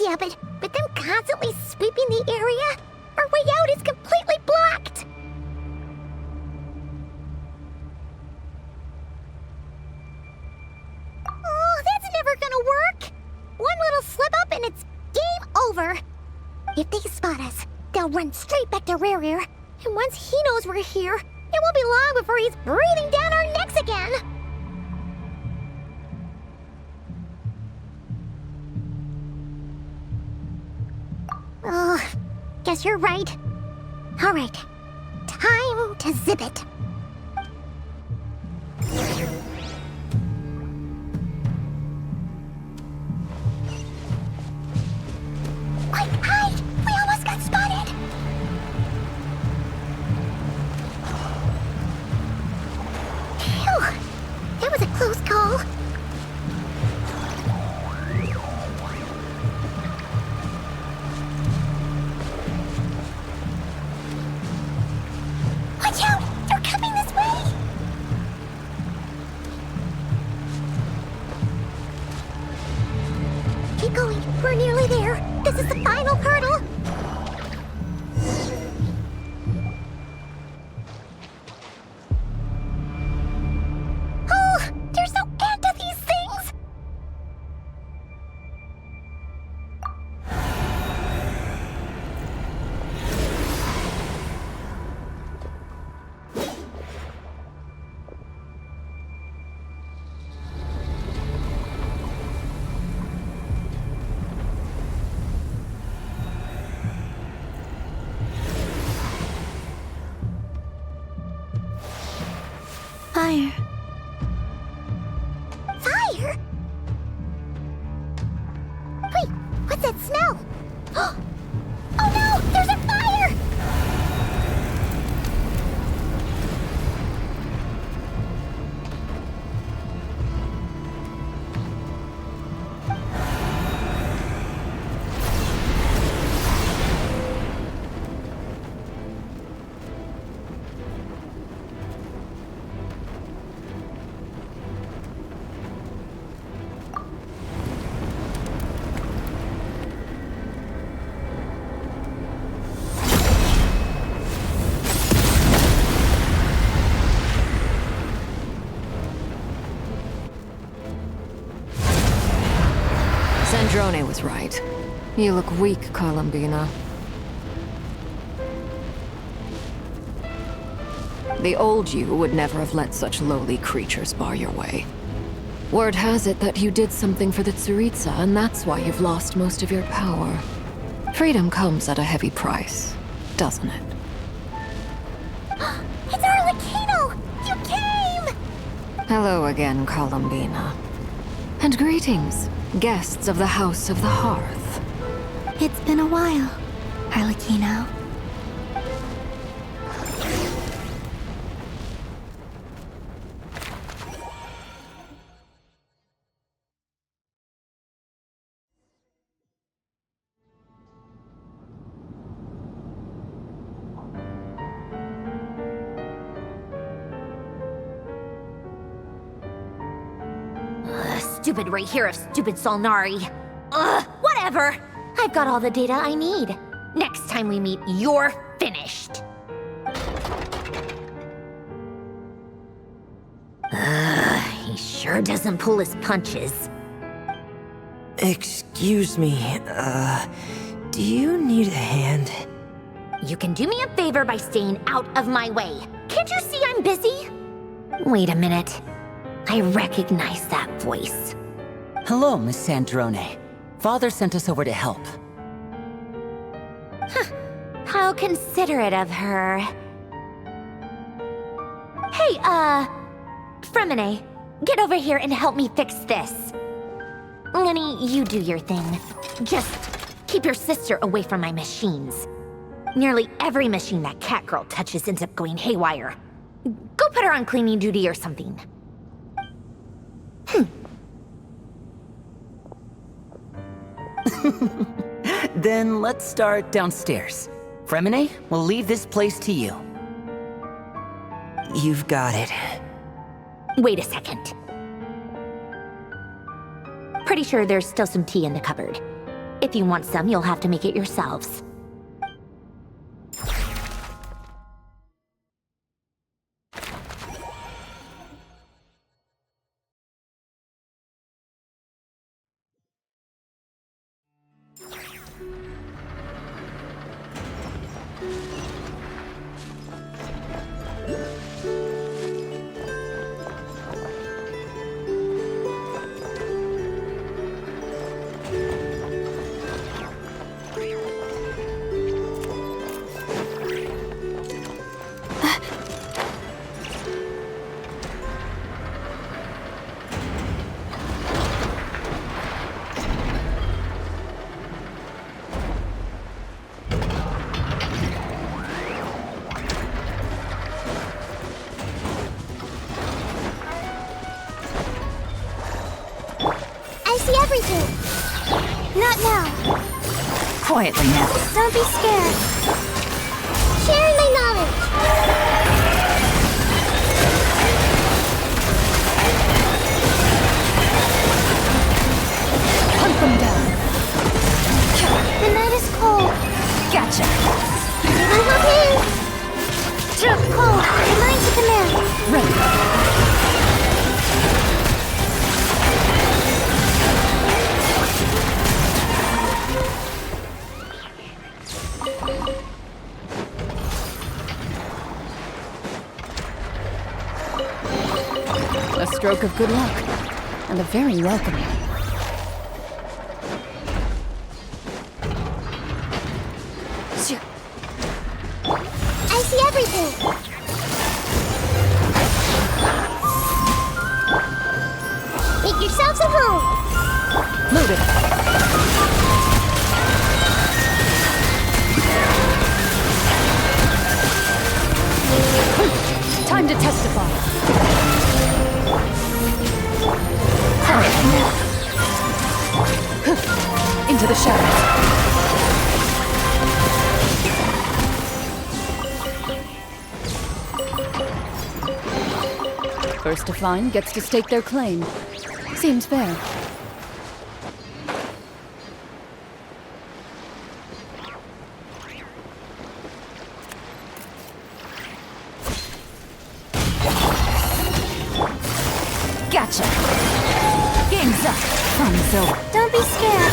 Yeah, but with them constantly sweeping the area, our way out is completely blocked! Oh, that's never gonna work! One little slip up and it's game over! If they spot us, they'll run straight back to Rear. And once he knows we're here, it won't be long before he's breathing down our necks again! Oh, guess you're right. Alright, time to zip it. Quick, hide! We almost got spotted! Phew, that was a close call. Watch out! They're coming this way! Keep going. We're nearly there. This is the final hurdle. Oh, there's no end to these things! Fire. Fire? Wait, what's that smell? Oh no, there's a fire! Sandrone was right. You look weak, Columbina. The old you would never have let such lowly creatures bar your way. Word has it that you did something for the Tsaritsa, and that's why you've lost most of your power. Freedom comes at a heavy price, doesn't it? It's Arlecchino! You came! Hello again, Columbina. And greetings, guests of the House of the Hearth. It's been a while, Arlecchino. Stupid right here of stupid Solnari. Ugh, whatever. I've got all the data I need. Next time we meet, you're finished. He sure doesn't pull his punches. Excuse me, do you need a hand? You can do me a favor by staying out of my way. Can't you see I'm busy? Wait a minute. I recognize that voice. Hello, Miss Sandrone. Father sent us over to help. How considerate of her. Hey, Fremine, get over here and help me fix this. Lenny, you do your thing. Just keep your sister away from my machines. Nearly every machine that cat girl touches ends up going haywire. Go put her on cleaning duty or something. Then let's start downstairs. Fremine, we'll leave this place to you. You've got it. Wait a second. Pretty sure there's still some tea in the cupboard. If you want some, you'll have to make it yourselves. Everything! Not now. Quietly now. Don't be scared. Sharing my knowledge. Hunt them down. The night is cold. Gotcha. I'm okay. Cold. Mine to command. Ready. A stroke of good luck, and a very welcoming. I see everything. Make yourselves at home. Loaded. Time to testify. Into the shadows. First to find gets to stake their claim. Seems fair. Gotcha. Game's up. Fun's over. Don't be scared.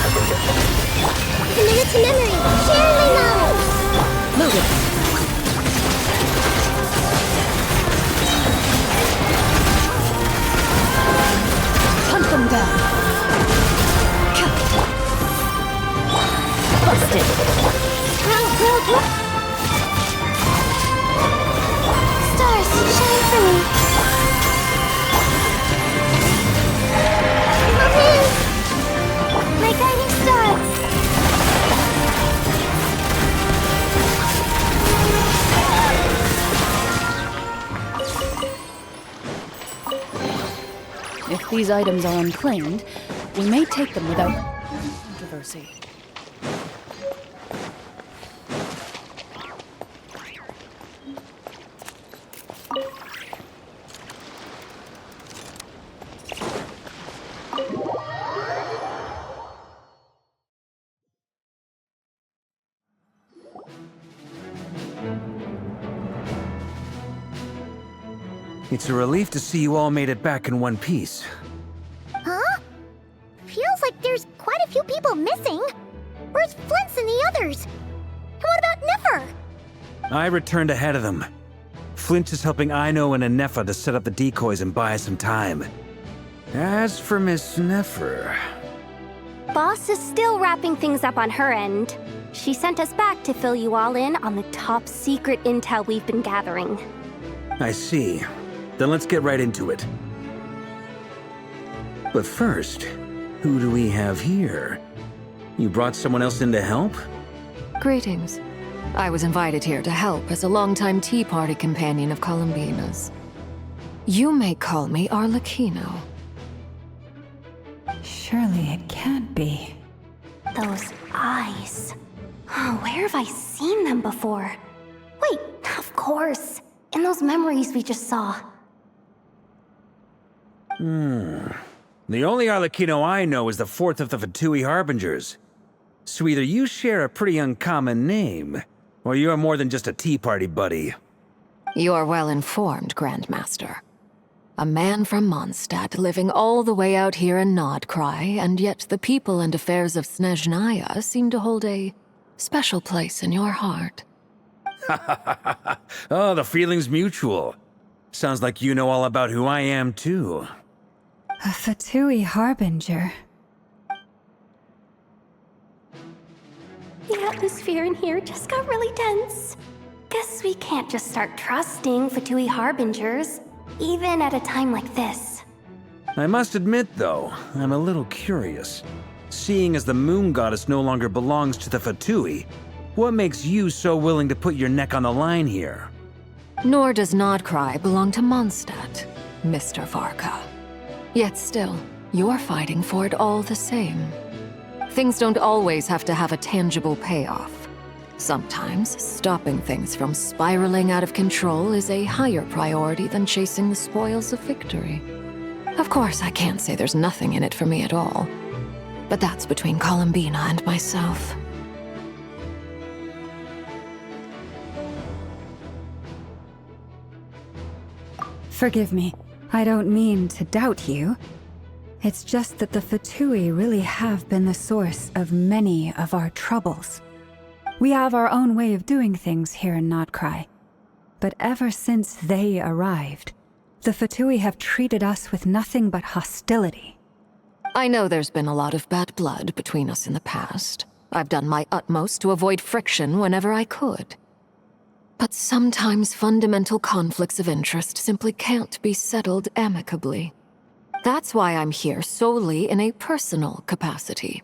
Commit it to memory. Sharing my knowledge. Loaded. Hunt them down. Busted. Stars, shine for me. My guiding star. If these items are unclaimed, we may take them without controversy. It's a relief to see you all made it back in one piece. Huh? Feels like there's quite a few people missing. Where's Flint's and the others? And what about Nefer? I returned ahead of them. Flint is helping Ino and Anefa to set up the decoys and buy us some time. As for Miss Nefer... Boss is still wrapping things up on her end. She sent us back to fill you all in on the top secret intel we've been gathering. I see. Then let's get right into it. But first, who do we have here? You brought someone else in to help? Greetings. I was invited here to help as a longtime Tea Party companion of Columbina's. You may call me Arlecchino. Surely it can't be. Those eyes. Oh, where have I seen them before? Wait, of course. In those memories we just saw. The only Arlecchino I know is the fourth of the Fatui Harbingers. So either you share a pretty uncommon name, or you're more than just a tea party buddy. You're well informed, Grandmaster. A man from Mondstadt living all the way out here in Nodcry, and yet the people and affairs of Snezhnaya seem to hold a special place in your heart. Oh, the feeling's mutual. Sounds like you know all about who I am, too. A Fatui harbinger. The atmosphere in here just got really tense. Guess we can't just start trusting Fatui harbingers, even at a time like this. I must admit, though, I'm a little curious. Seeing as the moon goddess no longer belongs to the Fatui, what makes you so willing to put your neck on the line here? Nor does Nodcry belong to Mondstadt, Mr. Varka. Yet still, you're fighting for it all the same. Things don't always have to have a tangible payoff. Sometimes, stopping things from spiraling out of control is a higher priority than chasing the spoils of victory. Of course, I can't say there's nothing in it for me at all. But that's between Columbina and myself. Forgive me, I don't mean to doubt you. It's just that the Fatui really have been the source of many of our troubles. We have our own way of doing things here in Nodcry. But ever since they arrived, the Fatui have treated us with nothing but hostility. I know there's been a lot of bad blood between us in the past. I've done my utmost to avoid friction whenever I could. But sometimes fundamental conflicts of interest simply can't be settled amicably. That's why I'm here solely in a personal capacity.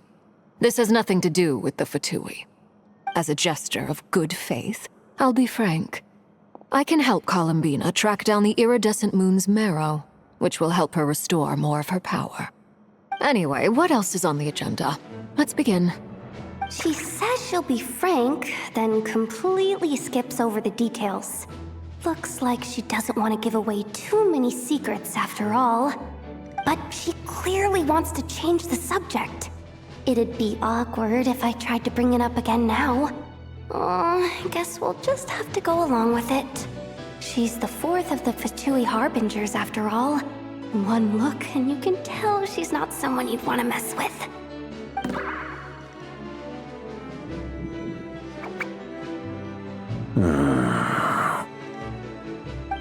This has nothing to do with the Fatui. As a gesture of good faith, I'll be frank. I can help Columbina track down the iridescent moon's marrow, which will help her restore more of her power. Anyway, what else is on the agenda? Let's begin. She says she'll be frank, then completely skips over the details. Looks like she doesn't want to give away too many secrets after all. But she clearly wants to change the subject. It'd be awkward if I tried to bring it up again now. I guess we'll just have to go along with it. She's the fourth of the Fatui harbingers after all. One look and you can tell she's not someone you'd want to mess with.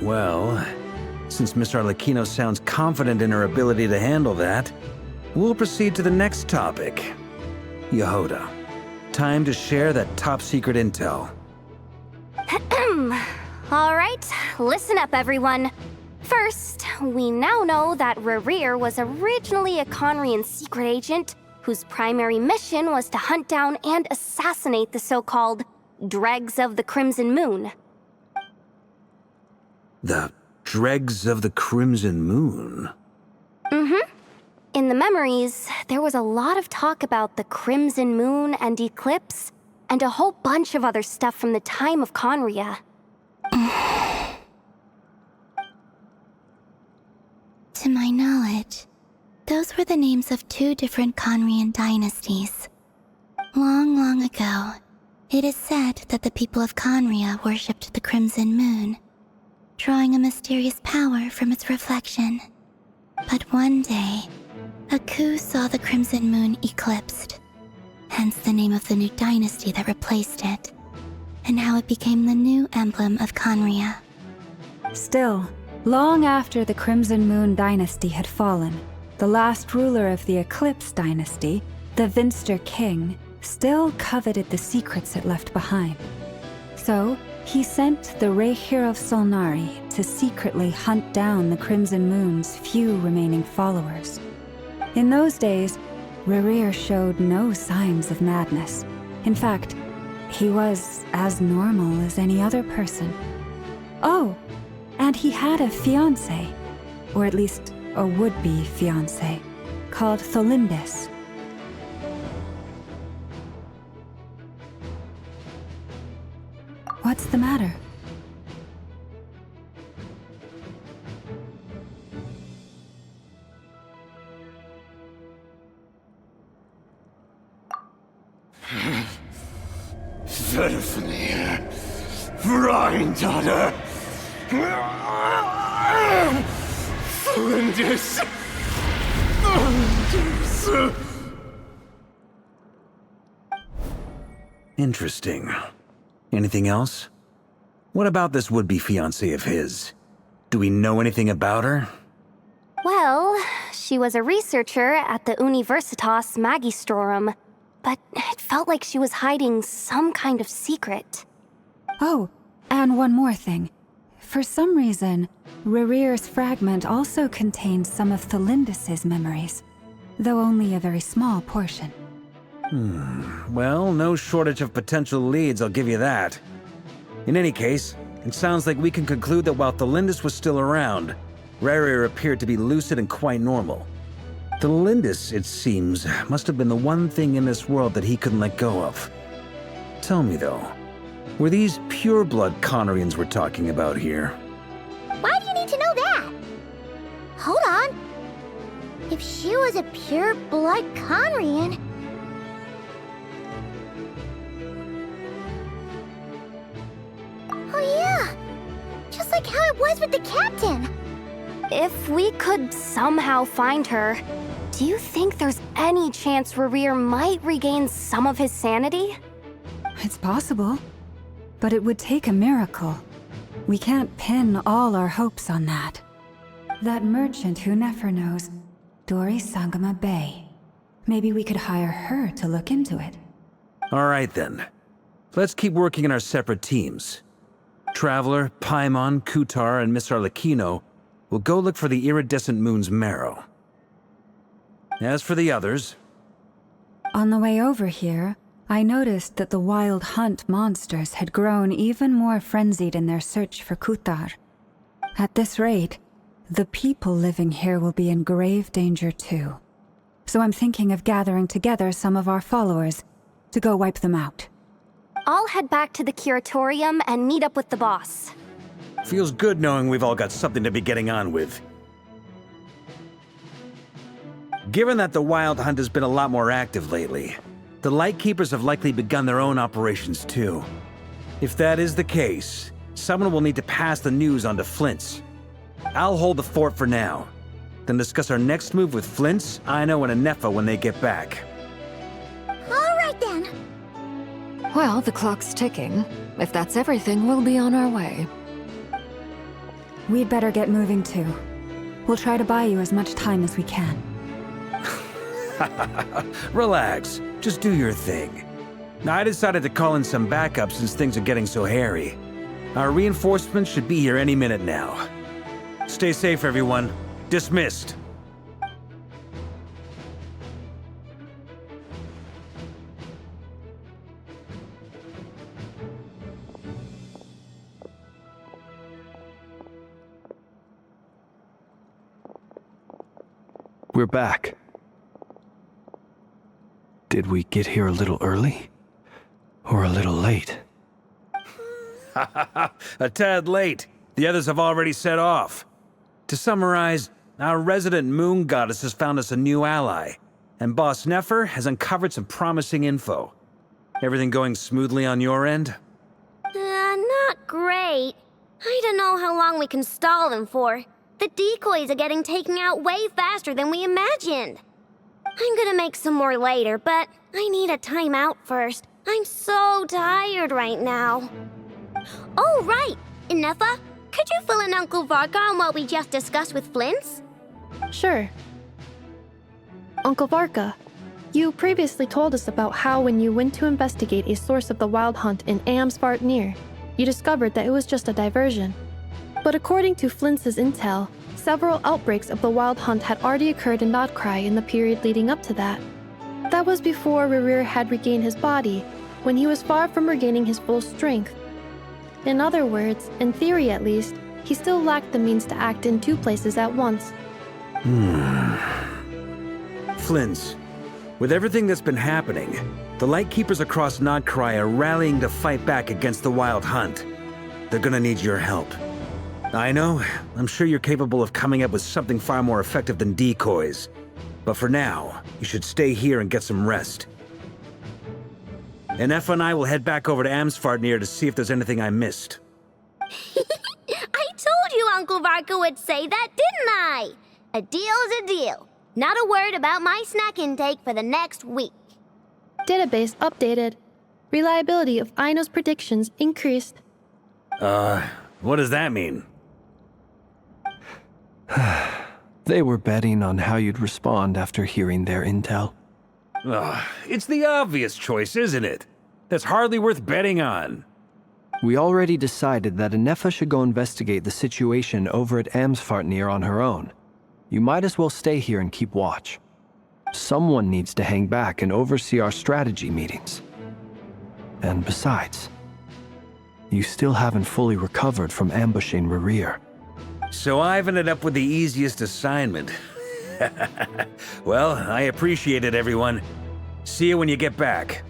Well, since Miss Arlecchino sounds confident in her ability to handle that, we'll proceed to the next topic. Yehoda, time to share that top-secret intel. All right, listen up, everyone. First, we now know that Rerir was originally a Conrian secret agent whose primary mission was to hunt down and assassinate the so-called Dregs of the Crimson Moon. The Dregs of the Crimson Moon? In the memories, there was a lot of talk about the Crimson Moon and Eclipse, and a whole bunch of other stuff from the time of Conria. To my knowledge, those were the names of two different Conrian dynasties. Long, long ago, it is said that the people of Conria worshipped the Crimson Moon, drawing a mysterious power from its reflection. But one day, a coup saw the Crimson Moon eclipsed, hence the name of the new dynasty that replaced it, and how it became the new emblem of Conria. Still, long after the Crimson Moon dynasty had fallen, the last ruler of the Eclipse dynasty, the Vinster King, still coveted the secrets it left behind. So, he sent the Rehir of Solnari to secretly hunt down the Crimson Moon's few remaining followers. In those days, Rerir showed no signs of madness. In fact, he was as normal as any other person. Oh, and he had a fiancé, or at least a would-be fiancé, called Tholindis. What's the matter? Verfnir, Freindaughter, Flinders. Interesting. Anything else? What about this would-be fiancée of his? Do we know anything about her? Well, she was a researcher at the Universitas Magistrorum, but it felt like she was hiding some kind of secret. Oh, and one more thing. For some reason, Rerir's fragment also contained some of Thelindis' memories, though only a very small portion. Well, no shortage of potential leads, I'll give you that. In any case, it sounds like we can conclude that while Thelindis was still around, Rerir appeared to be lucid and quite normal. Thelindis, it seems, must have been the one thing in this world that he couldn't let go of. Tell me though, were these pure-blood Conorians we're talking about here? Why do you need to know that? Hold on. If she was a pure-blood Conrian... Oh yeah! Just like how it was with the captain! If we could somehow find her, do you think there's any chance Rerir might regain some of his sanity? It's possible, but it would take a miracle. We can't pin all our hopes on that. That merchant who Nefer knows, Dori Sangama Bay. Maybe we could hire her to look into it. All right then. Let's keep working in our separate teams. Traveler, Paimon, Kutar, and Miss Arlecchino will go look for the iridescent moon's marrow. As for the others... On the way over here, I noticed that the wild hunt monsters had grown even more frenzied in their search for Kutar. At this rate, the people living here will be in grave danger too. So I'm thinking of gathering together some of our followers to go wipe them out. I'll head back to the curatorium and meet up with the boss. Feels good knowing we've all got something to be getting on with. Given that the Wild Hunt has been a lot more active lately, the Lightkeepers have likely begun their own operations too. If that is the case, someone will need to pass the news on to Flint's. I'll hold the fort for now, then discuss our next move with Flint's, Aino, and Anefa when they get back. All right then. Well, the clock's ticking. If that's everything, we'll be on our way. We'd better get moving too. We'll try to buy you as much time as we can. Relax, just do your thing. I decided to call in some backup since things are getting so hairy. Our reinforcements should be here any minute now. Stay safe, everyone. Dismissed. We're back. Did we get here a little early? Or a little late? A tad late. The others have already set off. To summarize, our resident moon goddess has found us a new ally, and Boss Nefer has uncovered some promising info. Everything going smoothly on your end? Not great. I don't know how long we can stall them for. The decoys are getting taken out way faster than we imagined. I'm gonna make some more later, but I need a timeout first. I'm so tired right now. Oh, right! Inefa, could you fill in Uncle Varka on what we just discussed with Flint's? Sure. Uncle Varka, you previously told us about how when you went to investigate a source of the Wild Hunt in Amsvartnir, you discovered that it was just a diversion. But according to Flint's intel, several outbreaks of the Wild Hunt had already occurred in Nodcry in the period leading up to that. That was before Rerir had regained his body, when he was far from regaining his full strength. In other words, in theory at least, he still lacked the means to act in two places at once. Flint's, with everything that's been happening, the Lightkeepers across Nodcry are rallying to fight back against the Wild Hunt. They're gonna need your help. I know, I'm sure you're capable of coming up with something far more effective than decoys. But for now, you should stay here and get some rest. Ineffa and I will head back over to Amsfartnir to see if there's anything I missed. I told you Uncle Varka would say that, didn't I? A deal's a deal. Not a word about my snack intake for the next week. Database updated. Reliability of Aino's predictions increased. What does that mean? They were betting on how you'd respond after hearing their intel. It's the obvious choice, isn't it? That's hardly worth betting on. We already decided that Ineffa should go investigate the situation over at Amsfartnir on her own. You might as well stay here and keep watch. Someone needs to hang back and oversee our strategy meetings. And besides, you still haven't fully recovered from ambushing Rerir. So I've ended up with the easiest assignment. Well, I appreciate it, everyone. See you when you get back.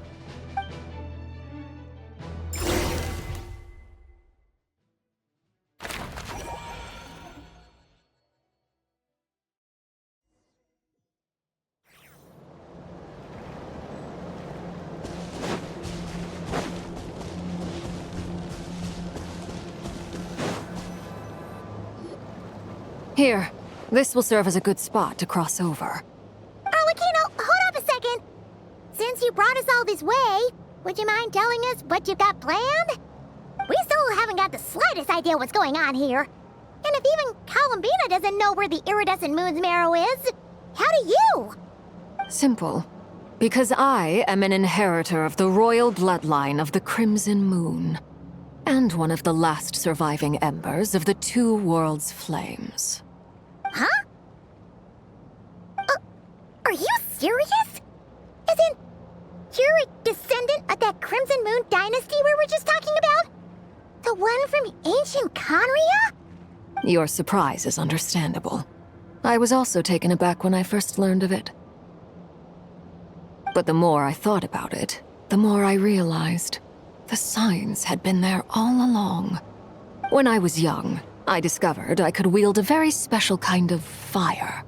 Here, this will serve as a good spot to cross over. Arlecchino, hold up a second. Since you brought us all this way, would you mind telling us what you've got planned? We still haven't got the slightest idea what's going on here. And if even Columbina doesn't know where the iridescent moon's marrow is, how do you? Simple. Because I am an inheritor of the royal bloodline of the Crimson Moon, and one of the last surviving embers of the Two Worlds' flames. Huh? Are you serious? As in, you're a descendant of that Crimson Moon dynasty we were just talking about? The one from ancient Conria? Your surprise is understandable. I was also taken aback when I first learned of it. But the more I thought about it, the more I realized the signs had been there all along. When I was young, I discovered I could wield a very special kind of fire.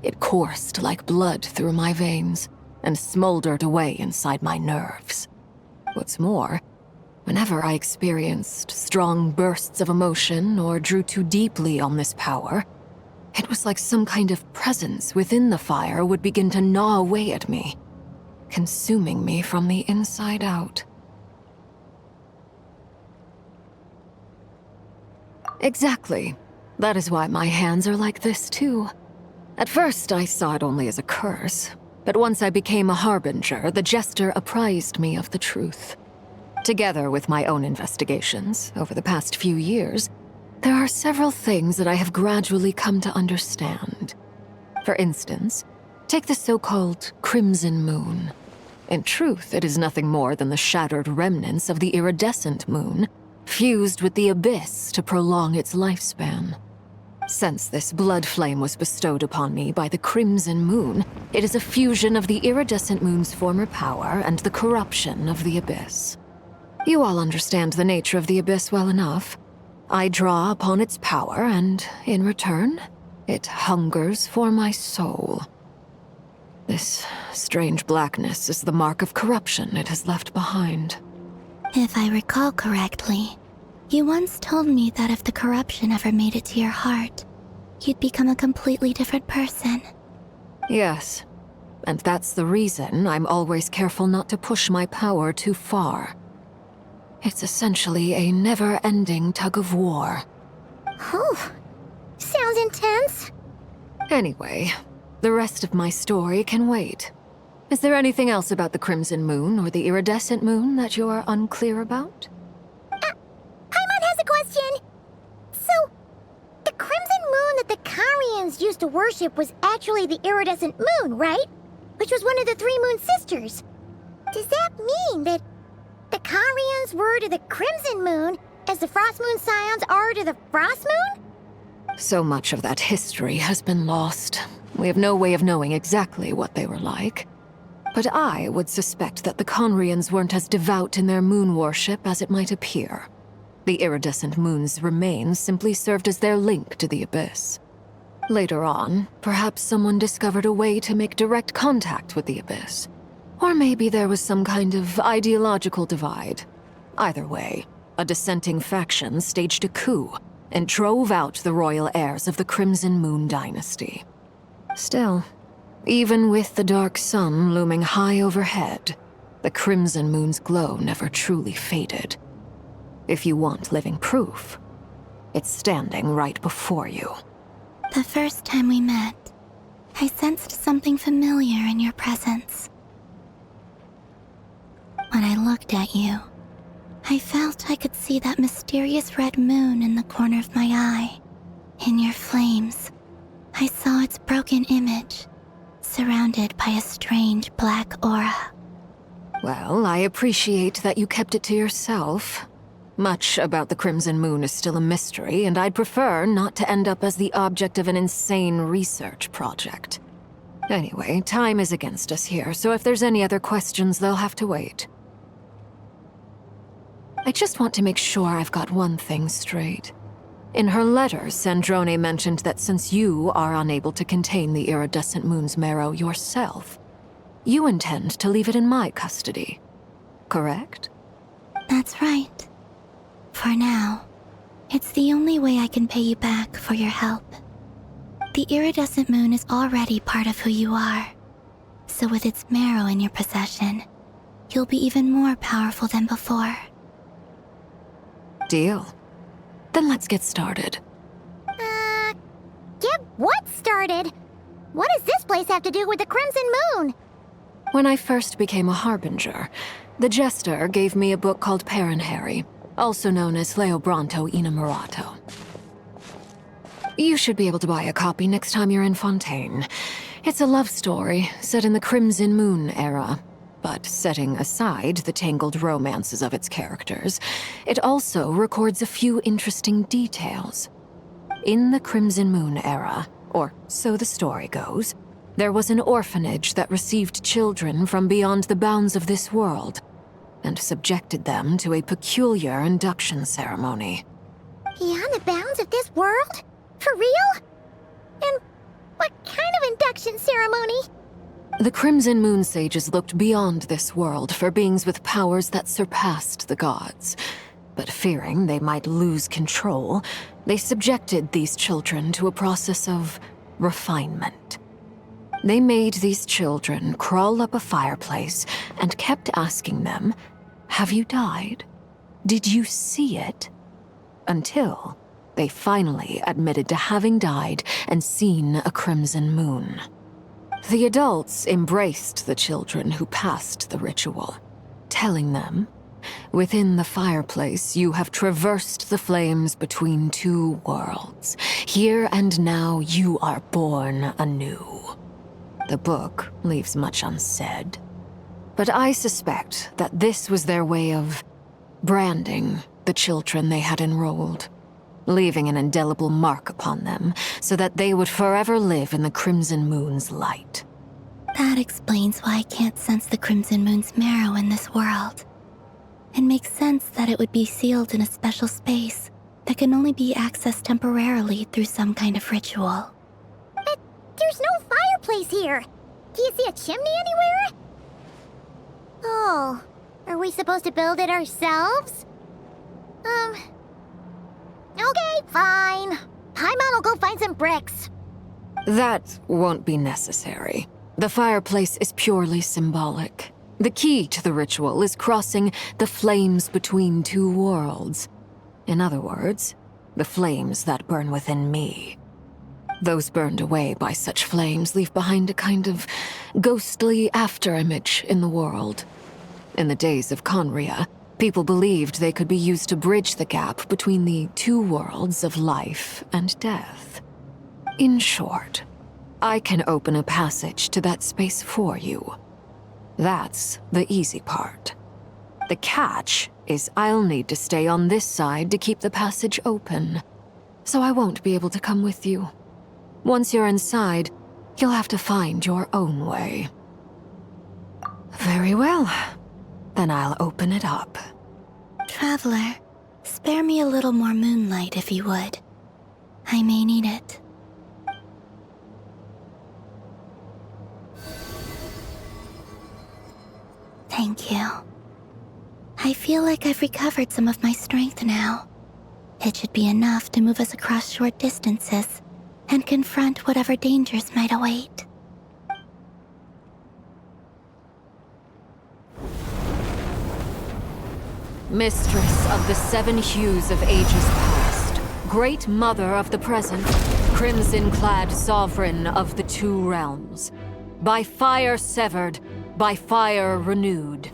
It coursed like blood through my veins and smoldered away inside my nerves. What's more, whenever I experienced strong bursts of emotion or drew too deeply on this power, it was like some kind of presence within the fire would begin to gnaw away at me, consuming me from the inside out. Exactly. That is why my hands are like this, too. At first, I saw it only as a curse, but once I became a harbinger, the Jester apprised me of the truth. Together with my own investigations over the past few years, there are several things that I have gradually come to understand. For instance, take the so-called Crimson Moon. In truth, it is nothing more than the shattered remnants of the iridescent moon, fused with the abyss to prolong its lifespan. Since this blood flame was bestowed upon me by the Crimson Moon, it is a fusion of the iridescent moon's former power and the corruption of the abyss. You all understand the nature of the abyss well enough. I draw upon its power, and in return, it hungers for my soul. This strange blackness is the mark of corruption it has left behind. If I recall correctly, you once told me that if the corruption ever made it to your heart, you'd become a completely different person. Yes, and that's the reason I'm always careful not to push my power too far. It's essentially a never-ending tug of war. Whew. Sounds intense. Anyway, the rest of my story can wait. Is there anything else about the Crimson Moon or the Iridescent Moon that you're unclear about? Paimon has a question. So, the Crimson Moon that the Carians used to worship was actually the Iridescent Moon, right? Which was one of the three Moon Sisters. Does that mean that the Carians were to the Crimson Moon as the Frost Moon Scions are to the Frost Moon? So much of that history has been lost. We have no way of knowing exactly what they were like. But I would suspect that the Conrians weren't as devout in their moon worship as it might appear. The iridescent moon's remains simply served as their link to the abyss. Later on, perhaps someone discovered a way to make direct contact with the abyss. Or maybe there was some kind of ideological divide. Either way, a dissenting faction staged a coup and drove out the royal heirs of the Crimson Moon dynasty. Still, even with the dark sun looming high overhead, the Crimson Moon's glow never truly faded. If you want living proof, it's standing right before you. The first time we met, I sensed something familiar in your presence. When I looked at you, I felt I could see that mysterious red moon in the corner of my eye. In your flames, I saw its broken image, surrounded by a strange black aura. Well, I appreciate that you kept it to yourself. Much about the Crimson Moon is still a mystery, and I'd prefer not to end up as the object of an insane research project. Anyway, time is against us here, so if there's any other questions, they'll have to wait. I just want to make sure I've got one thing straight. In her letter, Sandrone mentioned that since you are unable to contain the iridescent moon's marrow yourself, you intend to leave it in my custody. Correct? That's right. For now, it's the only way I can pay you back for your help. The iridescent moon is already part of who you are, so with its marrow in your possession, you'll be even more powerful than before. Deal. Then let's get started. Get what started? What does this place have to do with the Crimson Moon? When I first became a Harbinger, the Jester gave me a book called Parenheri, also known as Leobranto Innamorato. You should be able to buy a copy next time you're in Fontaine. It's a love story set in the Crimson Moon era, but setting aside the tangled romances of its characters, it also records a few interesting details. In the Crimson Moon era, or so the story goes, there was an orphanage that received children from beyond the bounds of this world, and subjected them to a peculiar induction ceremony. Beyond the bounds of this world? For real? And what kind of induction ceremony? The Crimson Moon sages looked beyond this world for beings with powers that surpassed the gods. But fearing they might lose control, they subjected these children to a process of refinement. They made these children crawl up a fireplace and kept asking them, "Have you died? Did you see it?" Until they finally admitted to having died and seen a crimson moon. The adults embraced the children who passed the ritual, telling them, "Within the fireplace, you have traversed the flames between two worlds. Here and now, you are born anew." The book leaves much unsaid, but I suspect that this was their way of branding the children they had enrolled, leaving an indelible mark upon them so that they would forever live in the Crimson Moon's light. That explains why I can't sense the Crimson Moon's marrow in this world. It makes sense that it would be sealed in a special space that can only be accessed temporarily through some kind of ritual. But there's no fireplace here. Do you see a chimney anywhere? Oh, are we supposed to build it ourselves? Okay, fine. Paimon will go find some bricks. That won't be necessary. The fireplace is purely symbolic. The key to the ritual is crossing the flames between two worlds. In other words, the flames that burn within me. Those burned away by such flames leave behind a kind of ghostly afterimage in the world. In the days of Conria, people believed they could be used to bridge the gap between the two worlds of life and death. In short, I can open a passage to that space for you. That's the easy part. The catch is I'll need to stay on this side to keep the passage open, so I won't be able to come with you. Once you're inside, you'll have to find your own way. Very well. Then I'll open it up. Traveler, spare me a little more moonlight if you would. I may need it. Thank you. I feel like I've recovered some of my strength now. It should be enough to move us across short distances and confront whatever dangers might await. Mistress of the seven hues of ages past, great mother of the present, crimson-clad sovereign of the two realms, by fire severed, by fire renewed,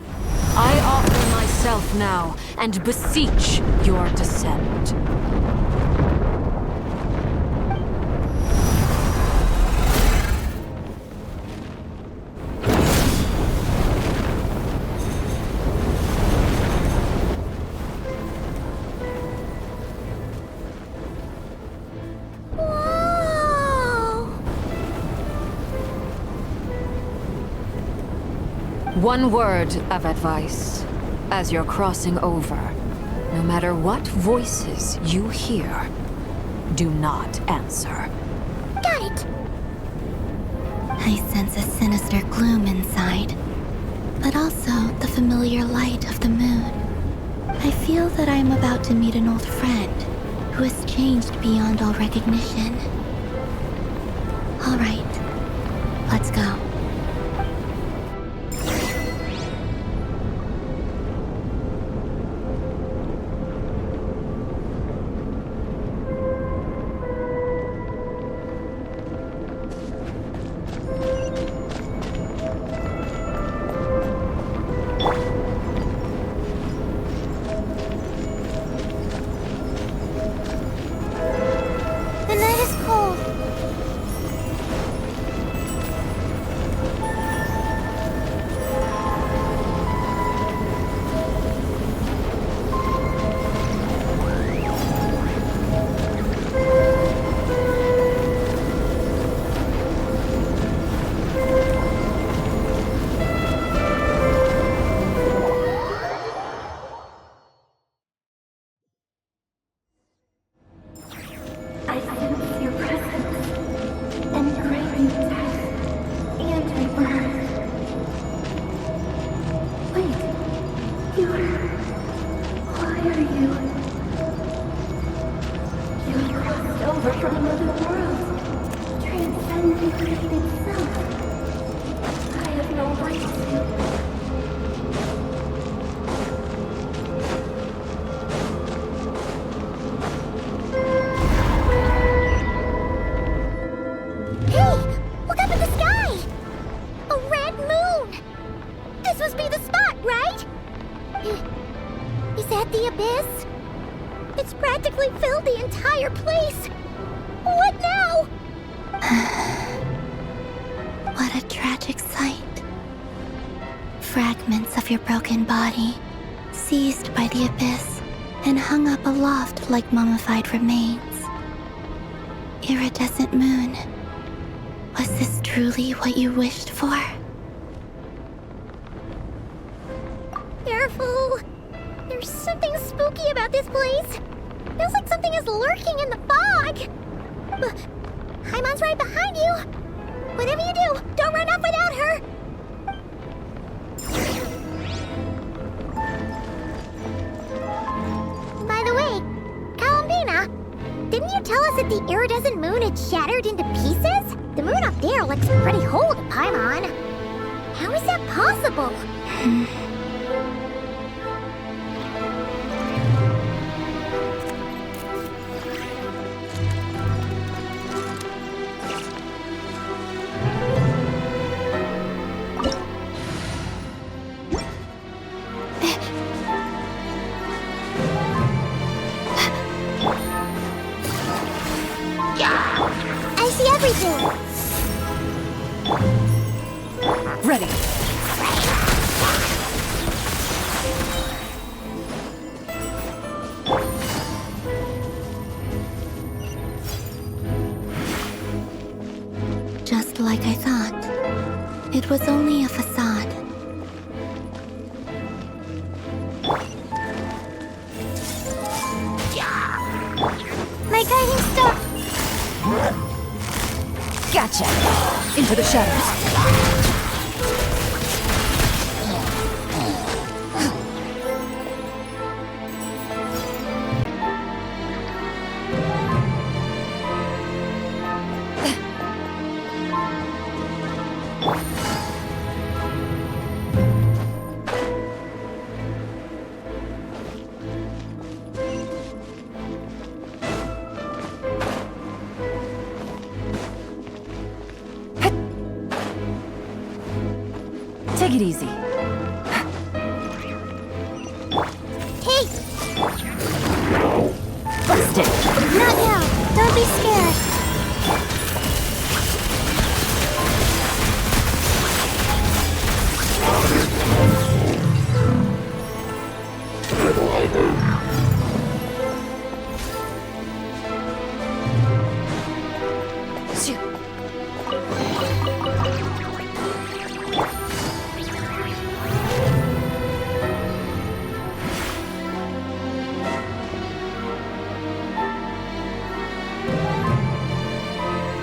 I offer myself now and beseech your descent. One word of advice as you're crossing over. No matter what voices you hear, do not answer. Got it! I sense a sinister gloom inside, but also the familiar light of the moon. I feel that I am about to meet an old friend who has changed beyond all recognition. All right, let's go. What a tragic sight. Fragments of your broken body, seized by the abyss, and hung up aloft like mummified remains. Iridescent moon, was this truly what you wished for? Careful! There's something spooky about this place. Feels like something is lurking in the fog. Haimon's right behind you. Whatever you do, don't run off without her. By the way, Columbina, didn't you tell us that the iridescent moon had shattered into pieces? The moon up there looks pretty whole to Paimon. How is that possible? I see everything. Ready. Just like I thought. It was only a facade. My guiding star. Gotcha. Into the shadows. Take it easy. Hey! Busted. Not now. Don't be scared.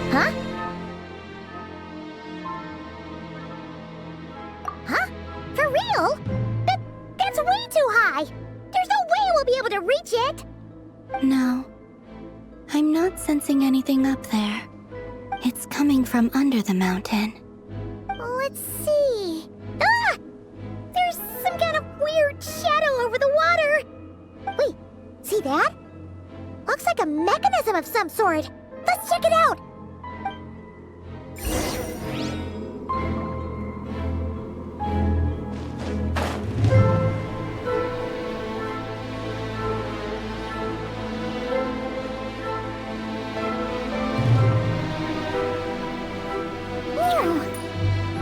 Huh? Huh? For real? That's way too high! There's no way we'll be able to reach it! No. I'm not sensing anything up there. It's coming from under the mountain. Let's see... Ah! There's some kind of weird shadow over the water! Wait, see that? Looks like a mechanism of some sort. Let's check it out!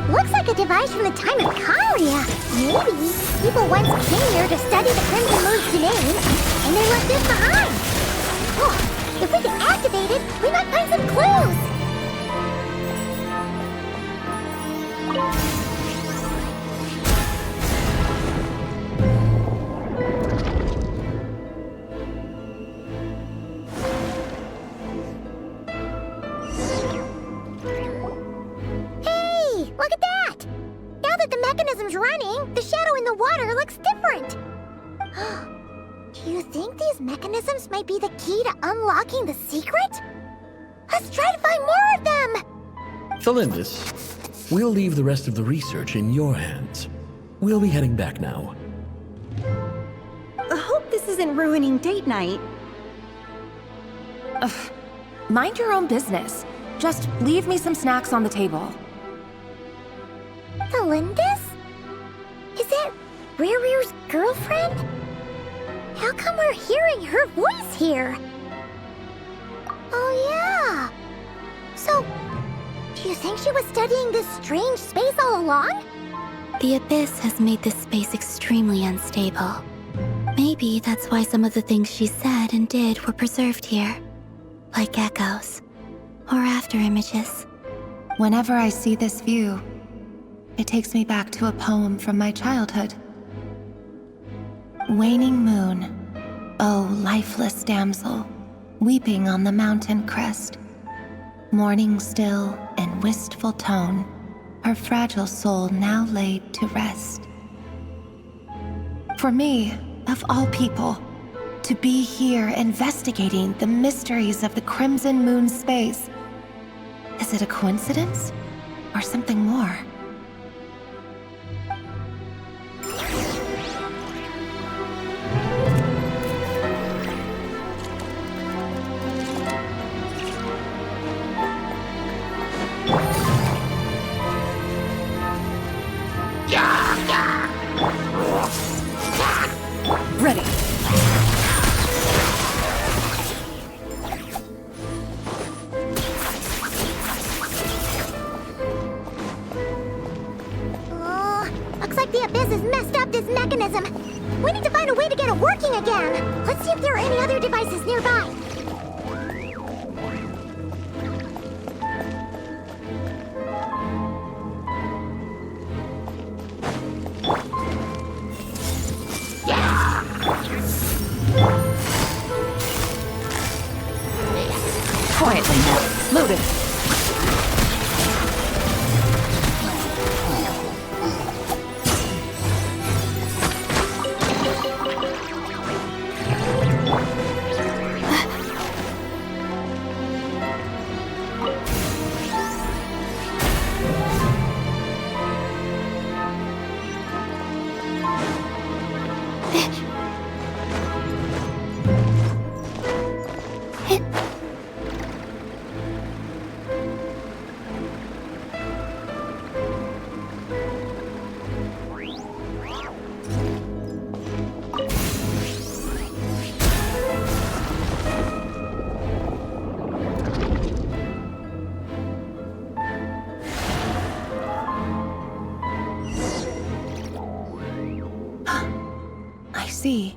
Looks like a device from the time of Karia. Maybe people once came here to study the Crimson Moon's domain, and they left this behind. Oh, if we can activate it, we might find some clues. Hey, look at that! Now that the mechanism's running, the shadow in the water looks different. Do you think these mechanisms might be the key to unlocking the secret? Let's try to find more of them! Thalindis, we'll leave the rest of the research in your hands. We'll be heading back now. I hope this isn't ruining date night. Ugh. Mind your own business. Just leave me some snacks on the table. Thalindis? Is that Rear's girlfriend? How come we're hearing her voice here? Oh yeah! So, do you think she was studying this strange space all along? The Abyss has made this space extremely unstable. Maybe that's why some of the things she said and did were preserved here. Like echoes. Or after images. Whenever I see this view, it takes me back to a poem from my childhood. Waning moon, oh lifeless damsel, weeping on the mountain crest. Mourning still and wistful tone, her fragile soul now laid to rest. For me, of all people, to be here investigating the mysteries of the Crimson Moon space, is it a coincidence or something more? Ready. Looks like the Abyss has messed up this mechanism. We need to find a way to get it working again. Let's see if there are any other devices nearby. Quietly now. Loaded. I see.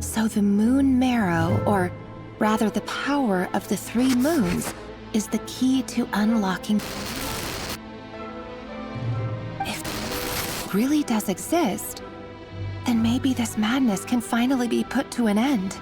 So the moon marrow, or rather the power of the 3 moons, is the key to unlocking... If it really does exist, then maybe this madness can finally be put to an end.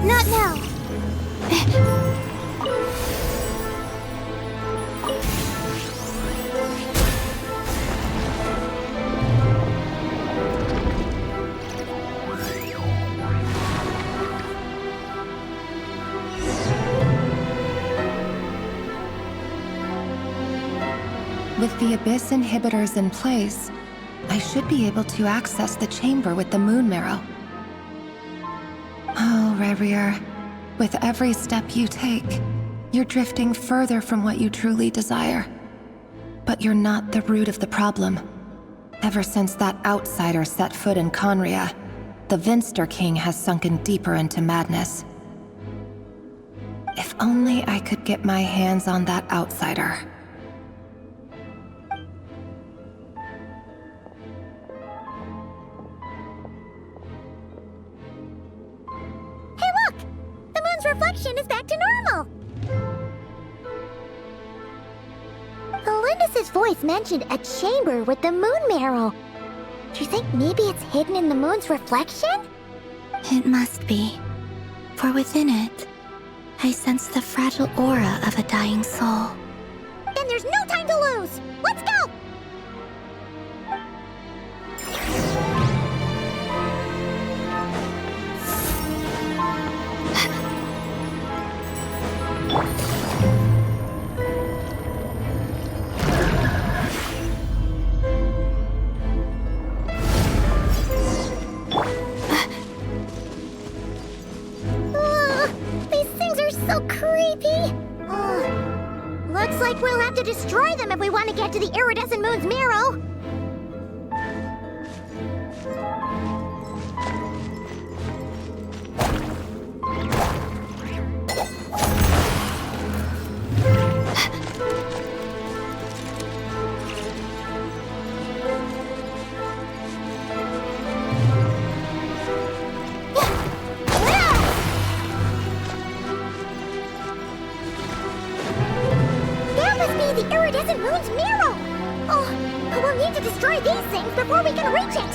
Not now. With the Abyss inhibitors in place, I should be able to access the chamber with the moon marrow. Oh, Revier, with every step you take, you're drifting further from what you truly desire. But you're not the root of the problem. Ever since that outsider set foot in Conria, the Vinster King has sunken deeper into madness. If only I could get my hands on that outsider. Reflection is back to normal. Elendis' voice mentioned a chamber with the moon marrow. Do you think maybe it's hidden in the moon's reflection? It must be. For within it, I sense the fragile aura of a dying soul. Then there's no time to lose! Let's go! So creepy! Looks like we'll have to destroy them if we want to get to the iridescent moon's marrow. The iridescent moon's marrow! Oh, but we'll need to destroy these things before we can reach it!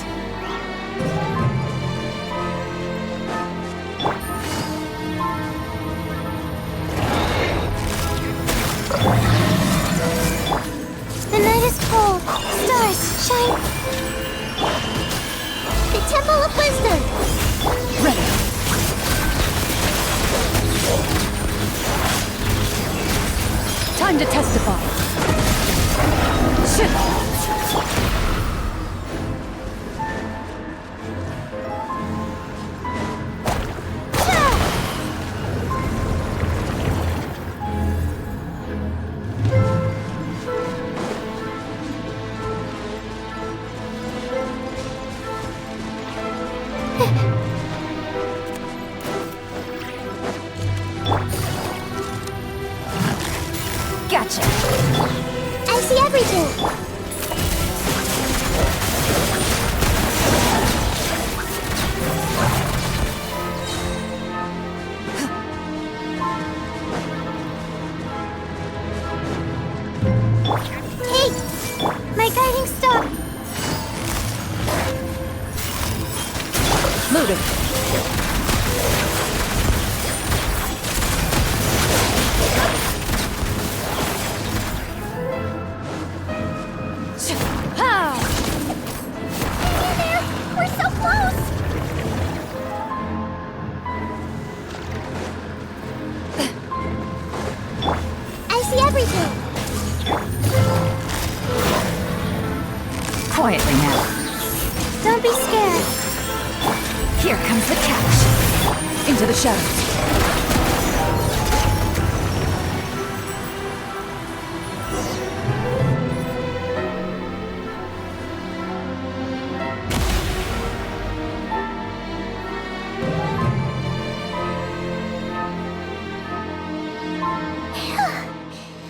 The night is cold. Stars shine. The Temple of Wisdom! Ready! Time to testify! Shit! Gotcha! I see everything! Detach! Into the shadows.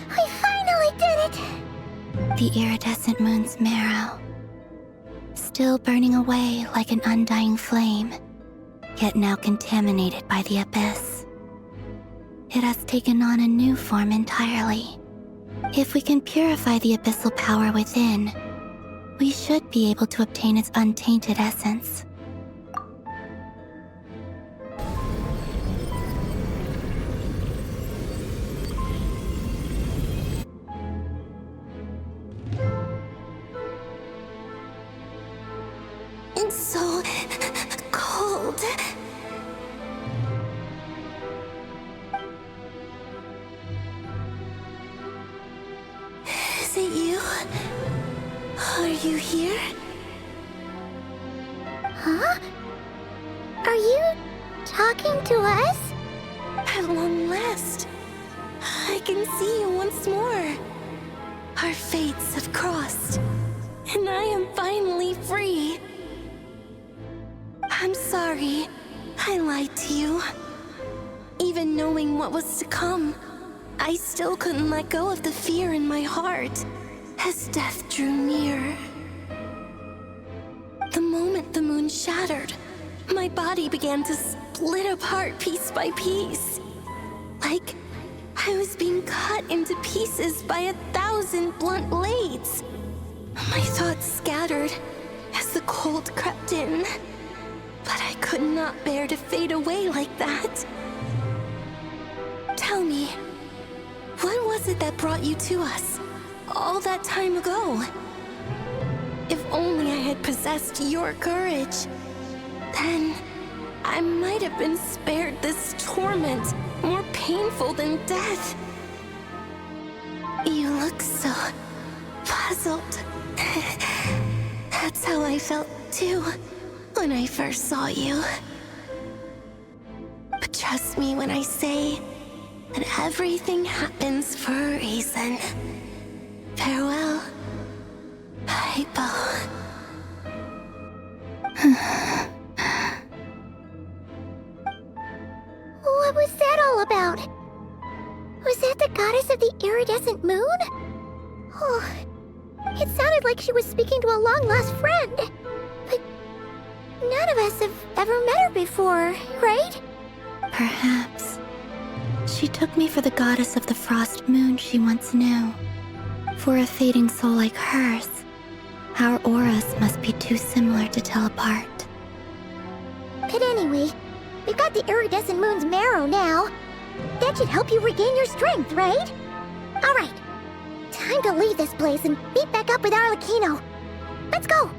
We finally did it! The iridescent moon's marrow, still burning away like an undying flame, yet now contaminated by the abyss. It has taken on a new form entirely. If we can purify the abyssal power within, we should be able to obtain its untainted essence. It's so cold. Is it you? Are you here? Huh? Are you talking to us? At long last, I can see you once more. Our fates have crossed, and I am finally free. I'm sorry, I lied to you. Even knowing what was to come, I still couldn't let go of the fear in my heart as death drew near. The moment the moon shattered, my body began to split apart piece by piece. Like I was being cut into pieces by 1,000 blunt blades. My thoughts scattered as the cold crept in. But I could not bear to fade away like that. Tell me, what was it that brought you to us all that time ago? If only I had possessed your courage, then I might have been spared this torment more painful than death. You look so puzzled. That's how I felt too when I first saw you. But trust me when I say that everything happens for a reason. Farewell, Hypo. What was that all about? Was that the goddess of the iridescent moon? Oh, it sounded like she was speaking to a long-lost friend. But none of us have ever met her before, right? Perhaps. She took me for the goddess of the frost moon she once knew. For a fading soul like hers, our auras must be too similar to tell apart. But anyway, we've got the iridescent moon's marrow now. That should help you regain your strength, right? Alright, time to leave this place and meet back up with Arlecchino. Let's go!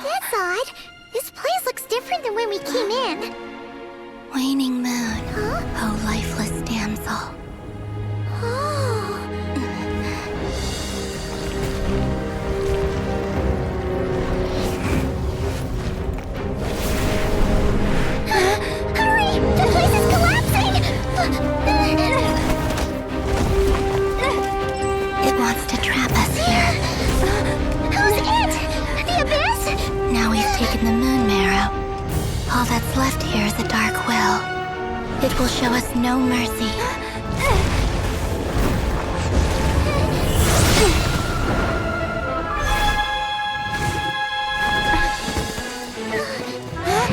That's odd. This place looks different than when we came in. Waning moon, Huh? oh lifeless damsel. Oh. Hurry! The place is collapsing! It wants to trap us here. Who's it? The abyss? Now we've taken the moon marrow. All that's left here is a dark will. It will show us no mercy.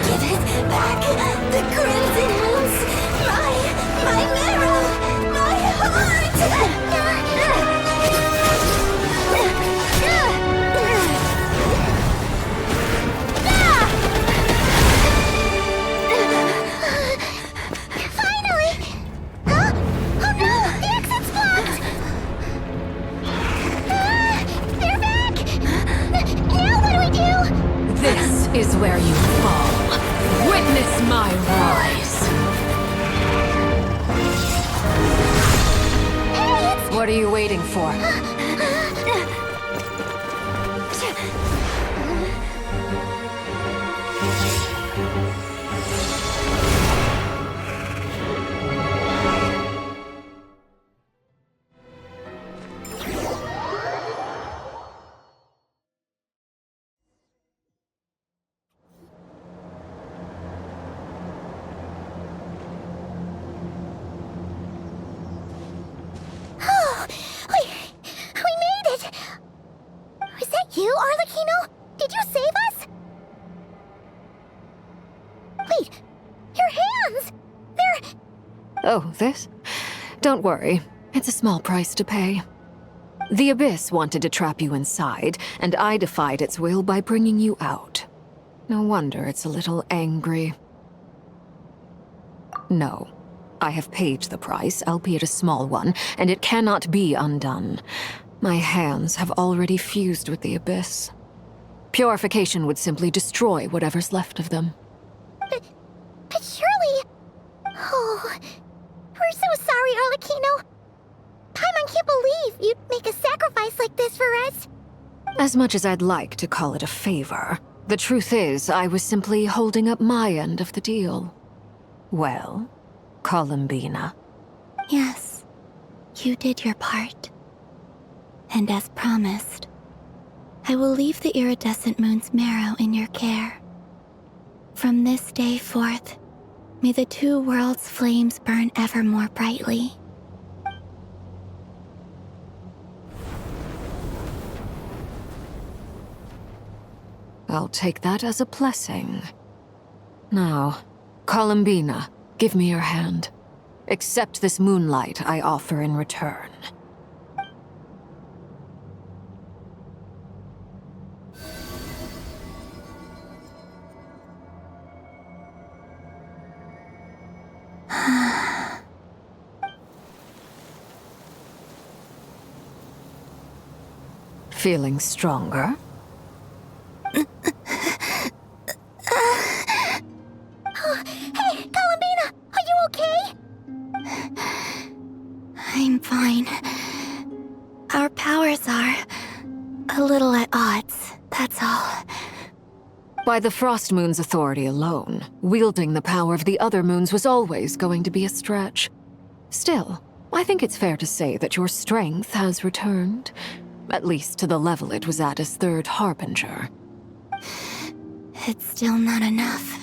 Give it back! The crimson moons! My marrow! My heart! Finally! Huh? Oh no! The exit's blocked! They're back! Now what do we do? This is where you fall. Witness my rise. Hey, it's... What are you waiting for? You, Arlecchino? Did you save us? Wait, your hands! They're... Oh, this? Don't worry. It's a small price to pay. The Abyss wanted to trap you inside, and I defied its will by bringing you out. No wonder it's a little angry. No. I have paid the price, albeit a small one, and it cannot be undone. My hands have already fused with the Abyss. Purification would simply destroy whatever's left of them. But surely... Oh, we're so sorry, Arlecchino. Paimon can't believe you'd make a sacrifice like this for us. As much as I'd like to call it a favor, the truth is I was simply holding up my end of the deal. Well, Columbina. Yes, you did your part. And as promised, I will leave the iridescent moon's marrow in your care. From this day forth, may the two worlds' flames burn ever more brightly. I'll take that as a blessing. Now, Columbina, give me your hand. Accept this moonlight I offer in return. Feeling stronger? Hey, Columbina! Are you okay? I'm fine. Our powers are a little at odds, that's all. By the Frost Moon's authority alone, wielding the power of the other moons was always going to be a stretch. Still, I think it's fair to say that your strength has returned, at least to the level it was at as Third Harbinger. It's still not enough.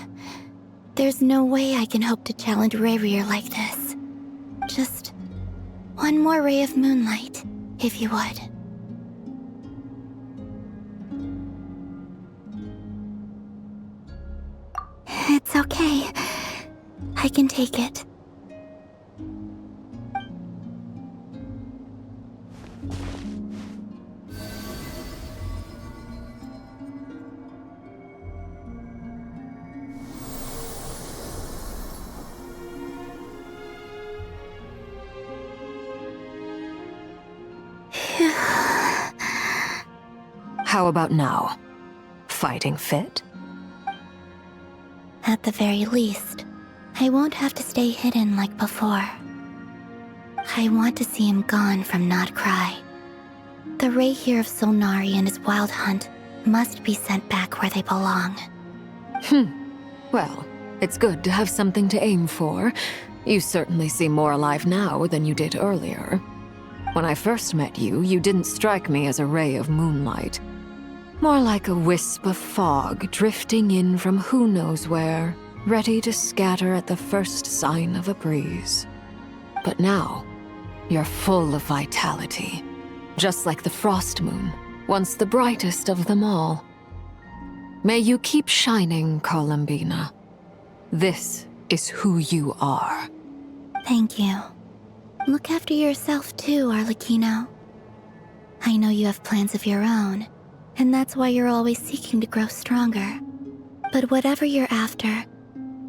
There's no way I can hope to challenge Rayrier like this. Just one more ray of moonlight, if you would. It's okay. I can take it. How about now? Fighting fit? At the very least, I won't have to stay hidden like before. I want to see him gone from Not Cry. The Ray here of Solnari and his wild hunt must be sent back where they belong. Well, it's good to have something to aim for. You certainly seem more alive now than you did earlier. When I first met you, you didn't strike me as a ray of moonlight. More like a wisp of fog drifting in from who knows where, ready to scatter at the first sign of a breeze. But now, you're full of vitality, just like the Frost Moon, once the brightest of them all. May you keep shining, Columbina. This is who you are. Thank you. Look after yourself too, Arlecchino. I know you have plans of your own, and that's why you're always seeking to grow stronger. But whatever you're after,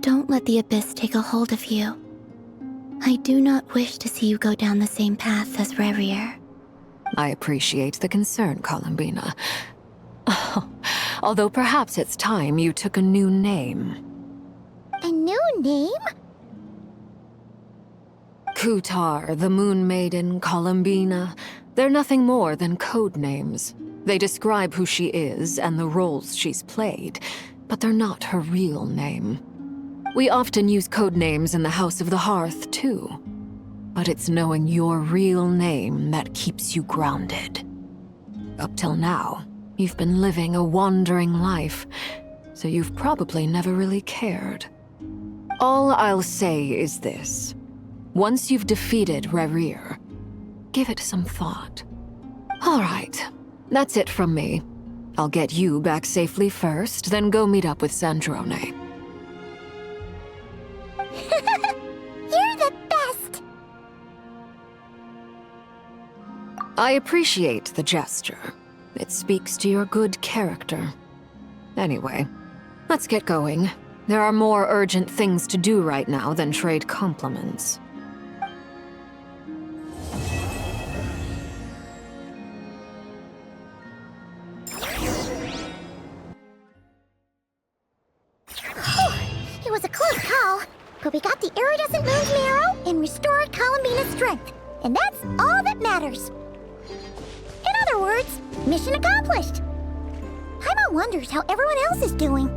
don't let the Abyss take a hold of you. I do not wish to see you go down the same path as Rayrier. I appreciate the concern, Columbina. Although perhaps it's time you took a new name. A new name? Kutar, the Moon Maiden, Columbina. They're nothing more than code names. They describe who she is and the roles she's played, but they're not her real name. We often use code names in the House of the Hearth, too. But it's knowing your real name that keeps you grounded. Up till now, you've been living a wandering life, so you've probably never really cared. All I'll say is this. Once you've defeated Rayrier, give it some thought. All right, that's it from me. I'll get you back safely first, then go meet up with Sandrone. You're the best! I appreciate the gesture. It speaks to your good character. Anyway, let's get going. There are more urgent things to do right now than trade compliments. It was a close call, but we got the iridescent moon's marrow and restored Columbina's strength, and that's all that matters. In other words, mission accomplished. Paimon wonders how everyone else is doing.